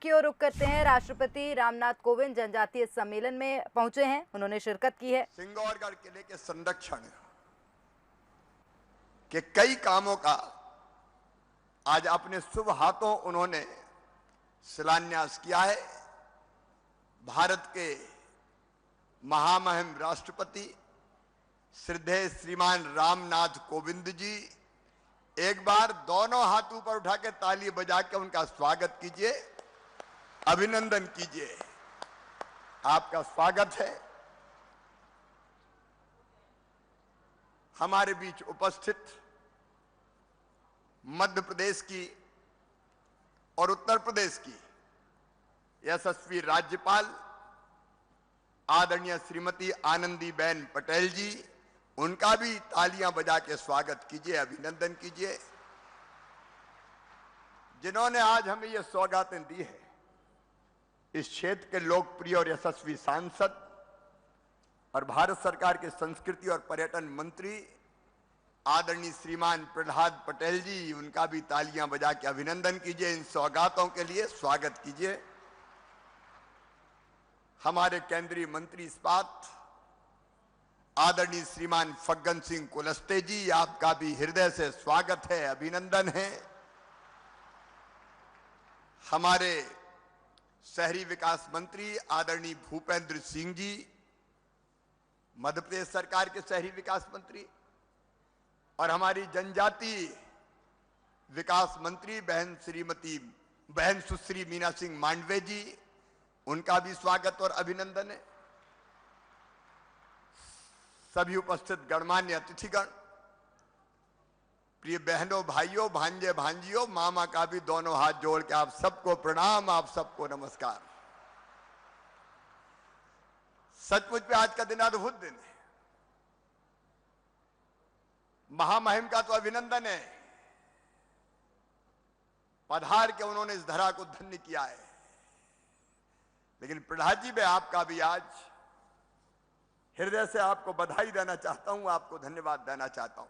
की ओर रुख करते हैं। राष्ट्रपति रामनाथ कोविंद जनजातीय सम्मेलन में पहुंचे हैं, उन्होंने शिरकत की है। सिंगौरगढ़ किले के संरक्षण के कई कामों का आज अपने शुभ हाथों उन्होंने शिलान्यास किया है। भारत के महामहिम राष्ट्रपति श्रद्धेय श्रीमान रामनाथ कोविंद जी, एक बार दोनों हाथ ऊपर उठा के ताली बजा के उनका स्वागत कीजिए, अभिनंदन कीजिए। आपका स्वागत है। हमारे बीच उपस्थित मध्य प्रदेश की और उत्तर प्रदेश की यशस्वी राज्यपाल आदरणीय श्रीमती आनंदीबेन पटेल जी, उनका भी तालियां बजा के स्वागत कीजिए, अभिनंदन कीजिए। जिन्होंने आज हमें ये सौगातें दी है, इस क्षेत्र के लोकप्रिय और यशस्वी सांसद और भारत सरकार के संस्कृति और पर्यटन मंत्री आदरणीय श्रीमान प्रहलाद पटेल जी, उनका भी तालियां बजा के अभिनंदन कीजिए। इन सौगातों के लिए स्वागत कीजिए। हमारे केंद्रीय मंत्री इस्पात आदरणीय श्रीमान फग्गन सिंह कुलस्ते जी, आपका भी हृदय से स्वागत है, अभिनंदन है। हमारे शहरी विकास मंत्री आदरणीय भूपेंद्र सिंह जी, मध्य प्रदेश सरकार के शहरी विकास मंत्री, और हमारी जनजाति विकास मंत्री बहन सुश्री मीना सिंह मांडवे जी, उनका भी स्वागत और अभिनंदन है। सभी उपस्थित गणमान्य अतिथिगण, प्रिय बहनों, भाइयों, भांजे भांजियों, मामा का भी दोनों हाथ जोड़ के आप सबको प्रणाम, आप सबको नमस्कार। सचमुच में आज का दिन अद्भुत दिन है। महामहिम का तो अभिनंदन है, पधार के उन्होंने इस धरा को धन्य किया है, लेकिन प्रहलाद जी, मैं आपका भी आज हृदय से आपको बधाई देना चाहता हूं, आपको धन्यवाद देना चाहता हूं।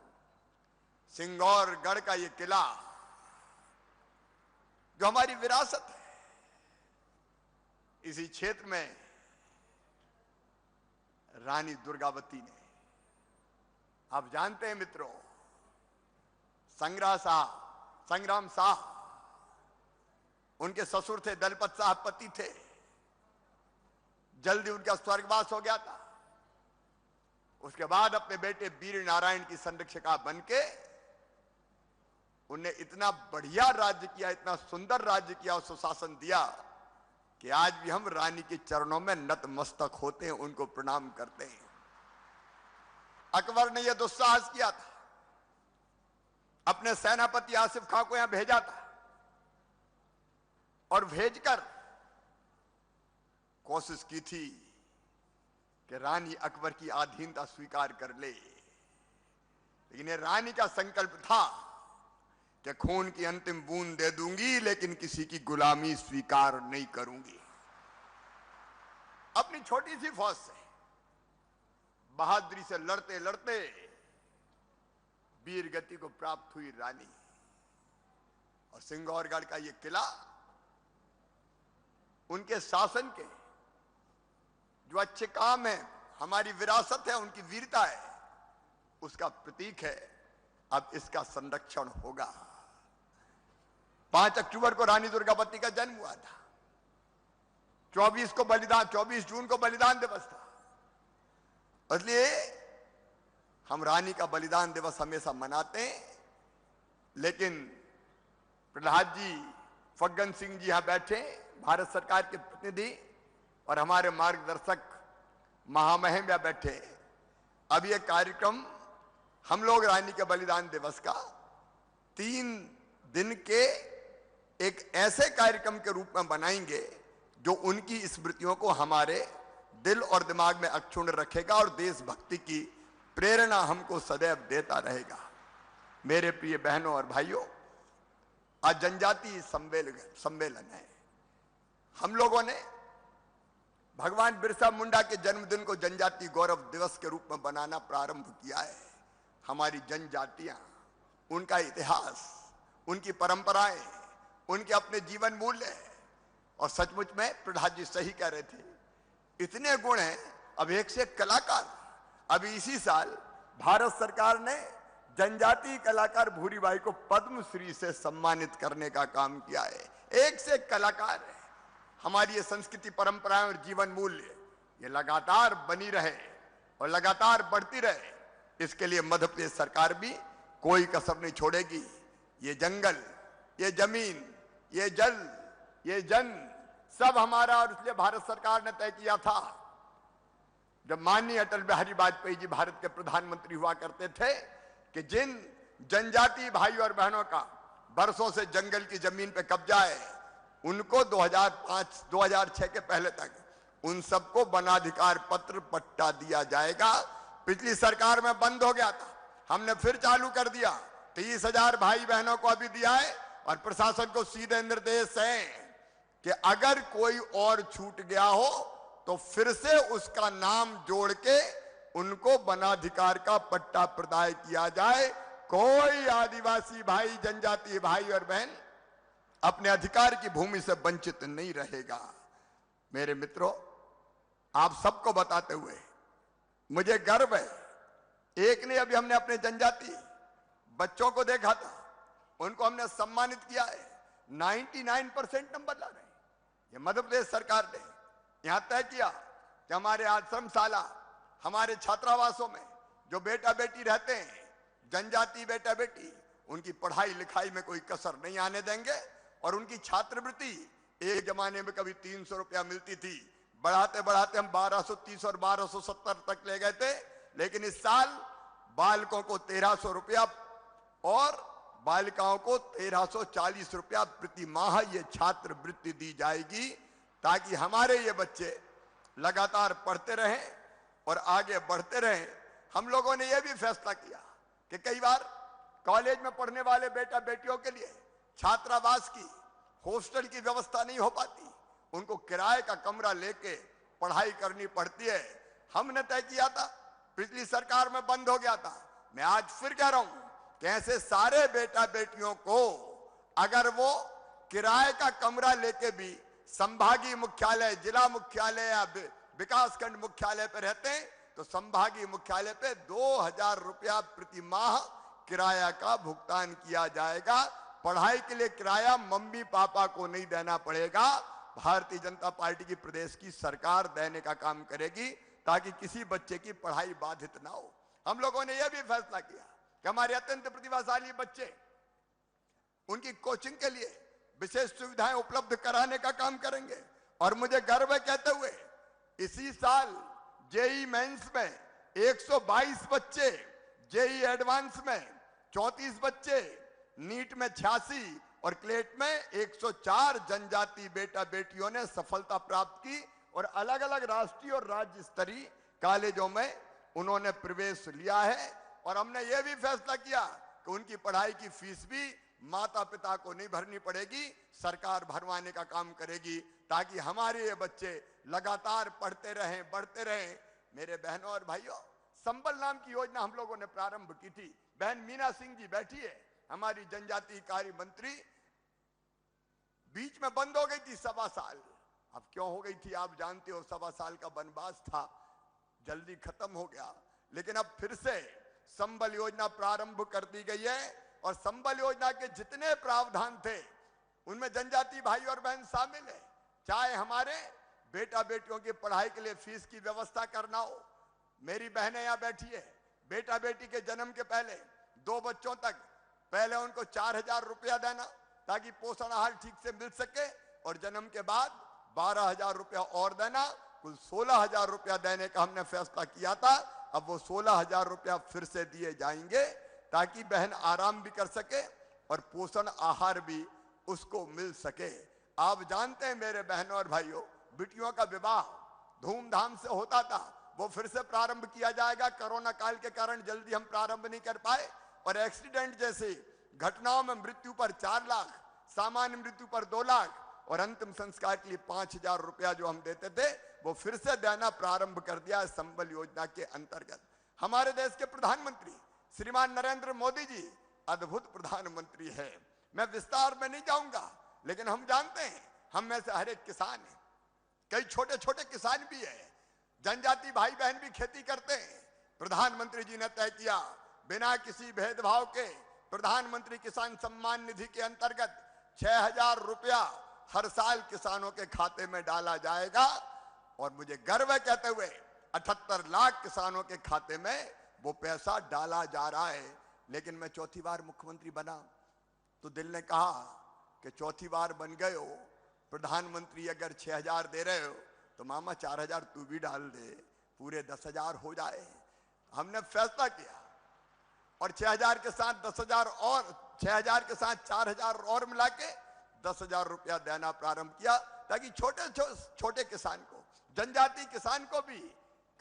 सिंगौरगढ़ का ये किला जो हमारी विरासत है, इसी क्षेत्र में रानी दुर्गावती ने, आप जानते हैं मित्रों, संग्राम शाह, उनके ससुर थे, दलपत साहब पति थे, जल्दी उनका स्वर्गवास हो गया था। उसके बाद अपने बेटे वीर नारायण की संरक्षिका बनके उनने इतना बढ़िया राज्य किया, इतना सुंदर राज्य किया और सुशासन दिया कि आज भी हम रानी के चरणों में नतमस्तक होते हैं, उनको प्रणाम करते हैं। अकबर ने यह दुस्साहस किया था, अपने सेनापति आसिफ खां को यहां भेजा था और भेजकर कोशिश की थी कि रानी अकबर की अधीनता स्वीकार कर ले, लेकिन ये रानी का संकल्प था कि खून की अंतिम बूंद दे दूंगी, लेकिन किसी की गुलामी स्वीकार नहीं करूंगी। अपनी छोटी सी फौज से बहादुरी से लड़ते लड़ते वीर गति को प्राप्त हुई रानी, और सिंगौरगढ़ का ये किला उनके शासन के जो अच्छे काम है, हमारी विरासत है, उनकी वीरता है, उसका प्रतीक है। अब इसका संरक्षण होगा। 5 अक्टूबर को रानी दुर्गावती का जन्म हुआ था। 24 जून को बलिदान दिवस था, इसलिए हम रानी का बलिदान दिवस हमेशा मनाते हैं। लेकिन प्रहलाद जी, फग्गन सिंह जी यहां बैठे, भारत सरकार के प्रतिनिधि, और हमारे मार्गदर्शक महामहिम यहां बैठे। अब यह कार्यक्रम हम लोग रानी के बलिदान दिवस का 3 दिन के एक ऐसे कार्यक्रम के रूप में बनाएंगे जो उनकी स्मृतियों को हमारे दिल और दिमाग में अक्षुण्ण रखेगा और देशभक्ति की प्रेरणा हमको सदैव देता रहेगा। मेरे प्रिय बहनों और भाइयों, आज जनजातीय सम्मेलन है। हम लोगों ने भगवान बिरसा मुंडा के जन्मदिन को जनजातीय गौरव दिवस के रूप में बनाना प्रारंभ किया है। हमारी जनजातियां, उनका इतिहास, उनकी परंपराएं, उनके अपने जीवन मूल्य है, और सचमुच में प्रहलाद जी सही कह रहे थे, इतने गुण हैं। अब एक से एक कलाकार, अभी इसी साल भारत सरकार ने जनजातीय कलाकार भूरीबाई को पद्मश्री से सम्मानित करने का काम किया है। एक से एक कलाकार है। हमारी ये संस्कृति, परंपराएं और जीवन मूल्य ये लगातार बनी रहे और लगातार बढ़ती रहे, इसके लिए मध्य प्रदेश सरकार भी कोई कसर नहीं छोड़ेगी। ये जंगल, ये जमीन, ये जल, ये जन सब हमारा, और इसलिए भारत सरकार ने तय किया था, जब माननीय अटल बिहारी वाजपेयी जी भारत के प्रधानमंत्री हुआ करते थे, कि जिन जनजातीय भाई और बहनों का बरसों से जंगल की जमीन पे कब्जा है, उनको 2006 के पहले तक उन सबको वनाधिकार पत्र पट्टा दिया जाएगा। पिछली सरकार में बंद हो गया था, हमने फिर चालू कर दिया। 30,000 भाई बहनों को अभी दिया है और प्रशासन को सीधे निर्देश है कि अगर कोई और छूट गया हो तो फिर से उसका नाम जोड़ के उनको वनाधिकार का पट्टा प्रदान किया जाए। कोई आदिवासी भाई, जनजातीय भाई और बहन अपने अधिकार की भूमि से वंचित नहीं रहेगा। मेरे मित्रों, आप सबको बताते हुए मुझे गर्व है, एक ने अभी हमने अपने जनजाति बच्चों को देखा था, उनको हमने सम्मानित किया है। 99% नंबर ला रहे हैं। ये मध्य प्रदेश सरकार ने यहां तय किया कि हमारे आश्रमशाला, हमारे छात्रावासों में जो बेटा बेटी रहते हैं, जनजाति बेटा बेटी, उनकी पढ़ाई लिखाई में कोई कसर नहीं आने देंगे। और उनकी छात्रवृत्ति एक जमाने में कभी 300 रुपया मिलती थी, बढ़ाते बढ़ाते हम 1230 और 1270 तक ले गए थे। लेकिन इस साल बालकों को 1300 रुपया और बालिकाओं को 1340 रुपया प्रति माह ये छात्रवृत्ति दी जाएगी, ताकि हमारे ये बच्चे लगातार पढ़ते रहें और आगे बढ़ते रहें। हम लोगों ने यह भी फैसला किया कि कई बार कॉलेज में पढ़ने वाले बेटा बेटियों के लिए छात्रावास की, हॉस्टल की व्यवस्था नहीं हो पाती, उनको किराए का कमरा लेके पढ़ाई करनी पड़ती है। हमने तय किया था, पिछली सरकार में बंद हो गया था, मैं आज फिर कह रहा हूं कि ऐसे सारे बेटा बेटियों को अगर वो किराए का कमरा लेके भी संभागीय मुख्यालय, जिला मुख्यालय या विकासखंड मुख्यालय पे रहते हैं, तो संभागीय मुख्यालय पे 2000 रुपया प्रति माह किराया का भुगतान किया जाएगा। पढ़ाई के लिए किराया मम्मी पापा को नहीं देना पड़ेगा, भारतीय जनता पार्टी की प्रदेश की सरकार देने का काम करेगी, ताकि किसी बच्चे की पढ़ाई बाधित ना हो। हम लोगों ने यह भी फैसला किया कि हमारे अत्यंत प्रतिभाशाली बच्चे, उनकी कोचिंग के लिए विशेष सुविधाएं उपलब्ध कराने का काम करेंगे। और मुझे गर्व है कहते हुए, इसी साल जेई मेंस में 122 बच्चे, जेई एडवांस में 34 बच्चे, नीट में 86 और क्लेट में 104 जनजाति बेटा बेटियों ने सफलता प्राप्त की और अलग अलग राष्ट्रीय और राज्य स्तरीय कॉलेजों में उन्होंने प्रवेश लिया है। और हमने यह भी फैसला किया कि उनकी पढ़ाई की फीस भी माता पिता को नहीं भरनी पड़ेगी, सरकार भरवाने का काम करेगी, ताकि हमारे ये बच्चे लगातार पढ़ते रहें, बढ़ते रहें। मेरे बहनों और भाइयों, संबल नाम की योजना हम लोगों ने प्रारंभ की थी। बहन मीना सिंह जी बैठी है, हमारी जनजातीय कार्य मंत्री, बीच में बंद हो गई थी 1.25 साल। अब क्यों हो गई थी आप जानते हो, 1.25 साल का वनवास था, जल्दी खत्म हो गया। लेकिन अब फिर से संबल योजना प्रारंभ कर दी गई है और संबल योजना के जितने प्रावधान थे उनमें जनजाति भाई और बहन शामिल है। चाहे हमारे बेटा बेटियों की पढ़ाई के लिए फीस की व्यवस्था करना हो, मेरी बहनें यहां बैठी है, बेटा बेटी के जन्म के पहले 2 बच्चों तक पहले उनको 4000 रुपया देना ताकि पोषण आहार ठीक से मिल सके, और जन्म के बाद 12000 रुपया और देना, कुल 16000 रुपया देने का हमने फैसला किया था। अब वो 16000 रुपया फिर से दिए जाएंगे ताकि बहन आराम भी कर सके और पोषण आहार भी उसको मिल सके। आप जानते हैं मेरे बहनों और भाइयों, बेटियों का विवाह धूमधाम से होता था, वो फिर से प्रारंभ किया जाएगा। कोरोना काल के कारण जल्दी हम प्रारंभ नहीं कर पाए, और एक्सीडेंट जैसे घटनाओं में मृत्यु पर 4 लाख, सामान्य मृत्यु पर 2 लाख और अंतिम संस्कार के लिए 5000 रुपया जो हम देते थे, वो फिर से देना प्रारंभ कर दिया संबल योजना के अंतर्गत। हमारे देश के प्रधानमंत्री श्रीमान नरेंद्र मोदी जी अद्भुत प्रधानमंत्री है। मैं विस्तार में नहीं जाऊंगा, लेकिन हम जानते हैं हम में से हर एक किसान है, कई छोटे छोटे किसान भी है, जनजाति भाई बहन भी खेती करते हैं। प्रधानमंत्री जी ने तय किया बिना किसी भेदभाव के प्रधानमंत्री किसान सम्मान निधि के अंतर्गत 6,000 रुपया हर साल किसानों के खाते में डाला जाएगा। और मुझे गर्व है कहते हुए 78 लाख किसानों के खाते में वो पैसा डाला जा रहा है। लेकिन मैं चौथी बार मुख्यमंत्री बना तो दिल ने कहा कि चौथी बार बन गए हो, प्रधानमंत्री अगर 6,000 दे रहे हो तो मामा 4,000 तू भी डाल दे, पूरे 10,000 हो जाए। हमने फैसला किया और 6,000 के साथ 10,000 और 6,000 के साथ 4,000 और मिला के 10,000 रुपया देना प्रारंभ किया, ताकि छोटे किसान को, जनजाति किसान को भी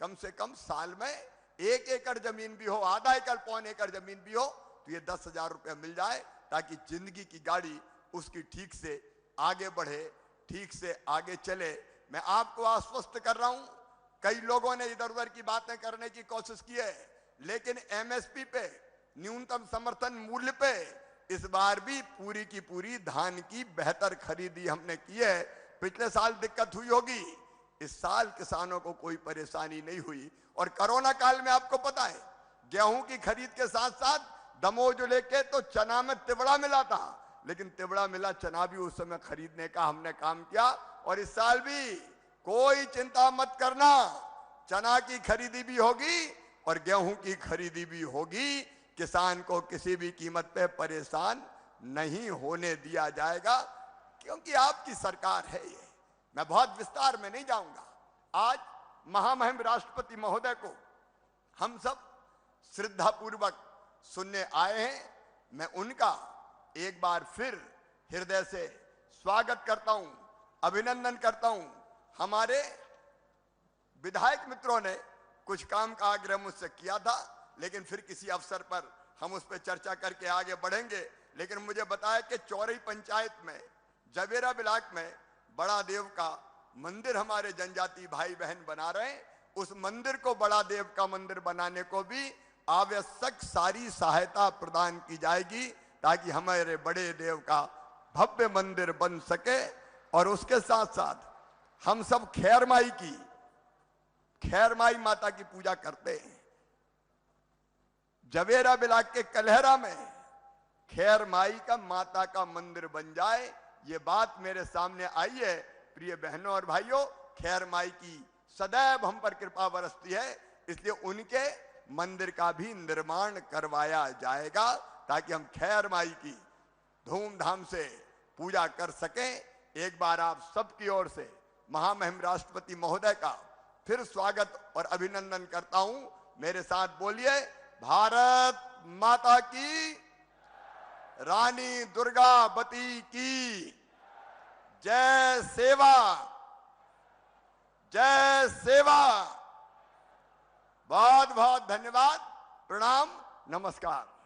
कम से कम साल में 1 एकड़ जमीन भी हो, आधा एकड़, पौन एकड़ जमीन भी हो, तो ये 10,000 रुपया मिल जाए, ताकि जिंदगी की गाड़ी उसकी ठीक से आगे बढ़े, ठीक से आगे चले। मैं आपको आश्वस्त कर रहा हूं, कई लोगों ने इधर उधर की बातें करने की कोशिश की है, लेकिन एमएसपी पे, न्यूनतम समर्थन मूल्य पे इस बार भी पूरी की पूरी धान की बेहतर खरीदी हमने की है। पिछले साल दिक्कत हुई होगी, इस साल किसानों को कोई परेशानी नहीं हुई। और कोरोना काल में आपको पता है, गेहूं की खरीद के साथ साथ दमोह जिले के तो चना में तिवड़ा मिला था, लेकिन तिवड़ा मिला, चना भी उस समय खरीदने का हमने काम किया। और इस साल भी कोई चिंता मत करना, चना की खरीदी भी होगी और गेहूं की खरीदी भी होगी। किसान को किसी भी कीमत पे परेशान नहीं होने दिया जाएगा, क्योंकि आपकी सरकार है ये। मैं बहुत विस्तार में नहीं जाऊंगा। आज महामहिम राष्ट्रपति महोदय को हम सब श्रद्धापूर्वक सुनने आए हैं। मैं उनका एक बार फिर हृदय से स्वागत करता हूं, अभिनंदन करता हूं। हमारे विधायक मित्रों ने कुछ काम का आग्रह मुझसे किया था, लेकिन फिर किसी अवसर पर हम उस पर चर्चा करके आगे बढ़ेंगे। लेकिन मुझे बताया कि चौरई पंचायत में जवेरा ब्लॉक में बड़ा देव का मंदिर हमारे जनजाति भाई बहन बना रहे हैं। उस मंदिर को बड़ा देव का मंदिर बनाने को भी आवश्यक सारी सहायता प्रदान की जाएगी, ताकि हमारे बड़े देव का भव्य मंदिर बन सके। और उसके साथ साथ हम सब खैर माई माता की पूजा करते हैं। जवेरा ब्लॉक के कलहरा में खैर माई का माता का मंदिर बन जाए, ये बात मेरे सामने आई है। प्रिय बहनों और भाइयों, खैर माई की सदैव हम पर कृपा बरसती है, इसलिए उनके मंदिर का भी निर्माण करवाया जाएगा, ताकि हम खैर माई की धूमधाम से पूजा कर सकें। एक बार आप सबकी ओर से महामहिम राष्ट्रपति महोदय का फिर स्वागत और अभिनंदन करता हूं। मेरे साथ बोलिए, भारत माता की, रानी दुर्गावती की जय सेवा, जय सेवा। बहुत बहुत धन्यवाद, प्रणाम, नमस्कार।